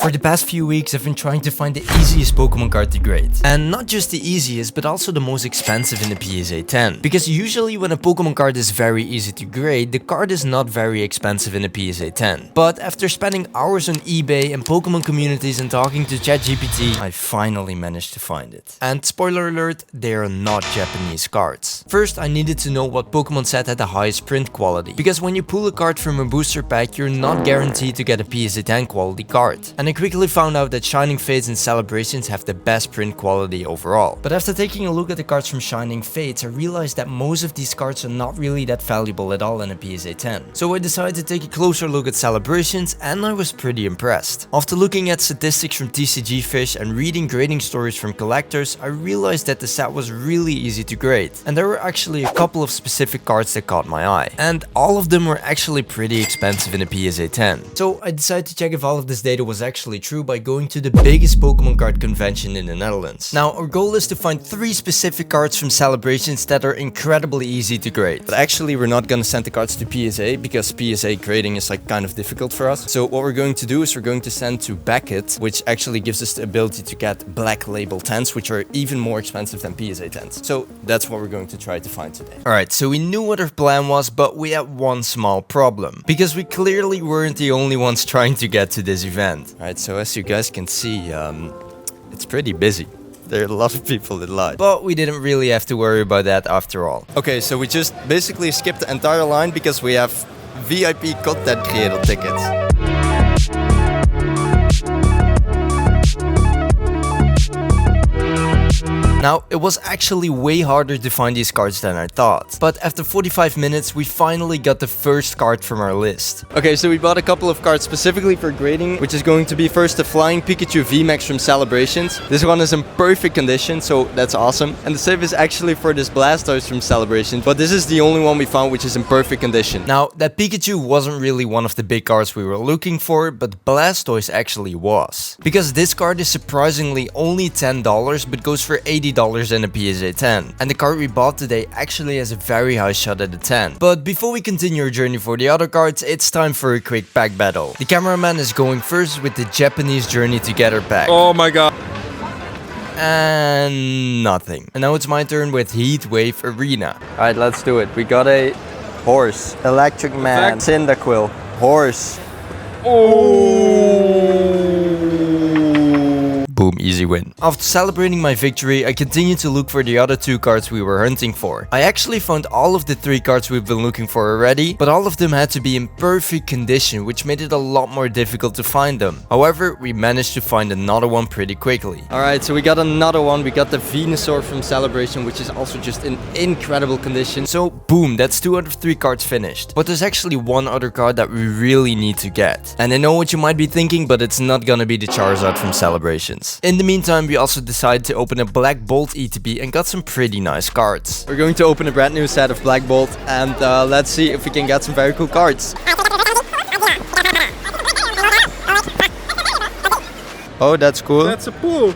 For the past few weeks, I've been trying to find the easiest Pokemon card to grade. And not just the easiest, but also the most expensive in the PSA 10. Because usually when a Pokemon card is very easy to grade, the card is not very expensive in the PSA 10. But after spending hours on eBay and Pokemon communities and talking to ChatGPT, I finally managed to find it. And spoiler alert, they are not Japanese cards. First, I needed to know what Pokemon set had the highest print quality. Because when you pull a card from a booster pack, you're not guaranteed to get a PSA 10 quality card. And I quickly found out that Shining Fates and Celebrations have the best print quality overall. But after taking a look at the cards from Shining Fates, I realized that most of these cards are not really that valuable at all in a PSA 10. So I decided to take a closer look at Celebrations, and I was pretty impressed. After looking at statistics from TCG Fish and reading grading stories from collectors, I realized that the set was really easy to grade. And there were actually a couple of specific cards that caught my eye. And all of them were actually pretty expensive in a PSA 10. So I decided to check if all of this data was actually true by going to the biggest Pokemon card convention in the Netherlands. Now, our goal is to find 3 specific cards from Celebrations that are incredibly easy to grade. But actually, we're not gonna send the cards to PSA because PSA grading is like kind of difficult for us. So what we're going to do is we're going to send to Beckett, which actually gives us the ability to get black label 10s, which are even more expensive than PSA 10s. So that's what we're going to try to find today. Alright, so we knew what our plan was, but we had one small problem. Because we clearly weren't the only ones trying to get to this event. Alright, so as you guys can see, it's pretty busy. There are a lot of people in line. But we didn't really have to worry about that after all. Okay, so we just basically skipped the entire line because we have VIP content creator tickets. Now, it was actually way harder to find these cards than I thought. But after 45 minutes, we finally got the first card from our list. Okay, so we bought a couple of cards specifically for grading, which is going to be first the Flying Pikachu VMAX from Celebrations. This one is in perfect condition, so that's awesome. And the save is actually for this Blastoise from Celebrations, but this is the only one we found which is in perfect condition. Now, that Pikachu wasn't really one of the big cards we were looking for, but Blastoise actually was. Because this card is surprisingly only $10, but goes for $80 in a PSA 10. And the card we bought today actually has a very high shot at a 10. But before we continue our journey for the other cards, it's time for a quick pack battle. The cameraman is going first with the Japanese Journey Together pack. Oh my god. And nothing. And now it's my turn with Heat Wave Arena. Alright, let's do it. We got a horse, Electric Man, Cyndaquil, horse. Oh! Boom, easy win. After celebrating my victory, I continued to look for the other 2 cards we were hunting for. I actually found all of the 3 cards we've been looking for already, but all of them had to be in perfect condition, which made it a lot more difficult to find them. However, we managed to find another one pretty quickly. Alright, so we got another one. We got the Venusaur from Celebration, which is also just in incredible condition. So boom, that's 2 out of 3 cards finished. But there's actually one other card that we really need to get. And I know what you might be thinking, but it's not gonna be the Charizard from Celebrations. In the meantime, we also decided to open a Black Bolt ETB and got some pretty nice cards. We're going to open a brand new set of Black Bolt and let's see if we can get some very cool cards. Oh, that's cool. That's a pool.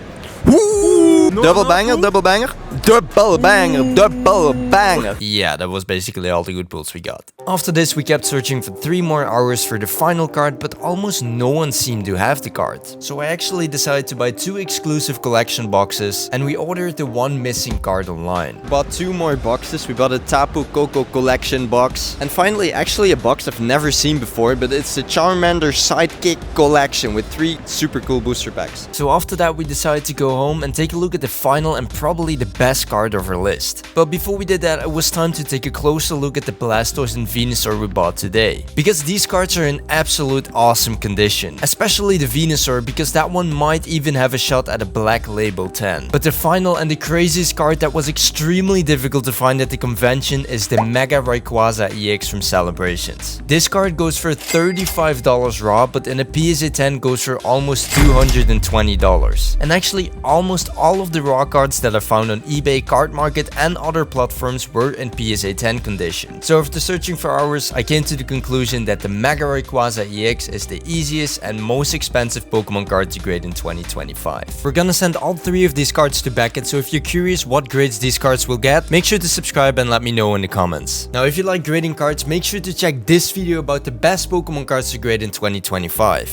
Woo! No, Double no, banger, no. double banger. Double banger, double banger. Yeah, that was basically all the good pulls we got. After this, we kept searching for 3 more hours for the final card, but almost no one seemed to have the card. So I actually decided to buy 2 exclusive collection boxes, and we ordered the 1 missing card online. Bought 2 more boxes. We bought a Tapu Koko collection box. And finally, actually a box I've never seen before, but it's the Charmander Sidekick collection with 3 super cool booster packs. So after that, we decided to go home and take a look at the final and probably the best card of our list. But before we did that, it was time to take a closer look at the Blastoise and Venusaur we bought today. Because these cards are in absolute awesome condition. Especially the Venusaur, because that one might even have a shot at a Black Label 10. But the final and the craziest card that was extremely difficult to find at the convention is the Mega Rayquaza EX from Celebrations. This card goes for $35 raw, but in a PSA 10 goes for almost $220. And actually, almost all of the raw cards that I found on eBay, Card Market and other platforms were in PSA 10 condition. So after searching for hours, I came to the conclusion that the Mega Rayquaza EX is the easiest and most expensive Pokemon card to grade in 2025. We're gonna send all 3 of these cards to Beckett, so if you're curious what grades these cards will get, make sure to subscribe and let me know in the comments. Now if you like grading cards, make sure to check this video about the best Pokemon cards to grade in 2025.